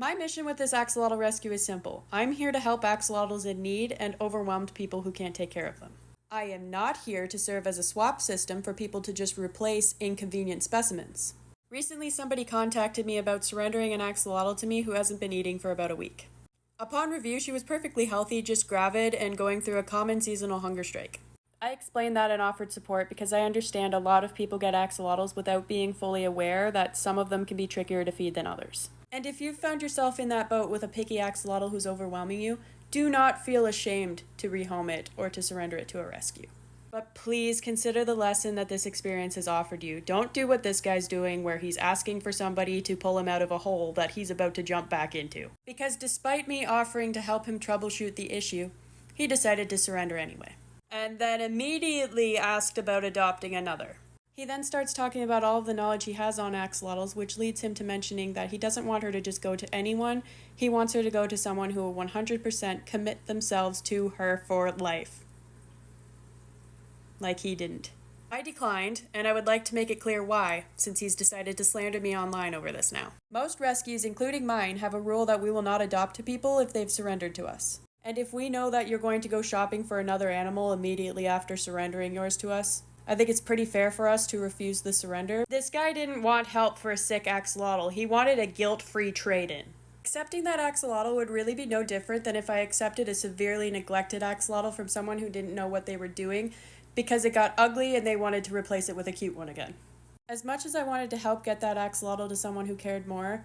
My mission with this axolotl rescue is simple. I'm here to help axolotls in need and overwhelmed people who can't take care of them. I am not here to serve as a swap system for people to just replace inconvenient specimens. Recently, somebody contacted me about surrendering an axolotl to me who hasn't been eating for about a week. Upon review, she was perfectly healthy, just gravid and going through a common seasonal hunger strike. I explained that and offered support because I understand a lot of people get axolotls without being fully aware that some of them can be trickier to feed than others. And if you've found yourself in that boat with a picky axolotl who's overwhelming you, do not feel ashamed to rehome it or to surrender it to a rescue. But please consider the lesson that this experience has offered you. Don't do what this guy's doing where he's asking for somebody to pull him out of a hole that he's about to jump back into. Because despite me offering to help him troubleshoot the issue, he decided to surrender anyway. And then immediately asked about adopting another. He then starts talking about all of the knowledge he has on axolotls, which leads him to mentioning that he doesn't want her to just go to anyone. He wants her to go to someone who will 100% commit themselves to her for life. Like he didn't. I declined, and I would like to make it clear why, since he's decided to slander me online over this now. Most rescues, including mine, have a rule that we will not adopt to people if they've surrendered to us. And if we know that you're going to go shopping for another animal immediately after surrendering yours to us, I think it's pretty fair for us to refuse the surrender. This guy didn't want help for a sick axolotl. He wanted a guilt-free trade-in. Accepting that axolotl would really be no different than if I accepted a severely neglected axolotl from someone who didn't know what they were doing because it got ugly and they wanted to replace it with a cute one again. As much as I wanted to help get that axolotl to someone who cared more,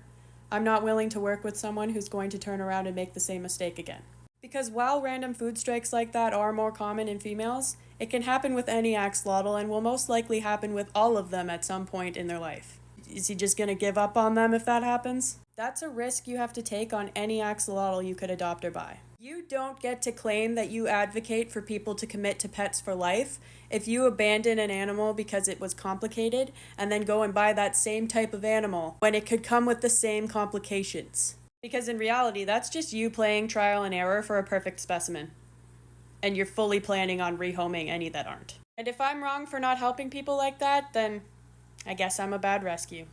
I'm not willing to work with someone who's going to turn around and make the same mistake again. Because while random food strikes like that are more common in females, it can happen with any axolotl and will most likely happen with all of them at some point in their life. Is he just gonna give up on them if that happens? That's a risk you have to take on any axolotl you could adopt or buy. You don't get to claim that you advocate for people to commit to pets for life if you abandon an animal because it was complicated and then go and buy that same type of animal when it could come with the same complications. Because in reality, that's just you playing trial and error for a perfect specimen. And you're fully planning on rehoming any that aren't. And if I'm wrong for not helping people like that, then I guess I'm a bad rescue.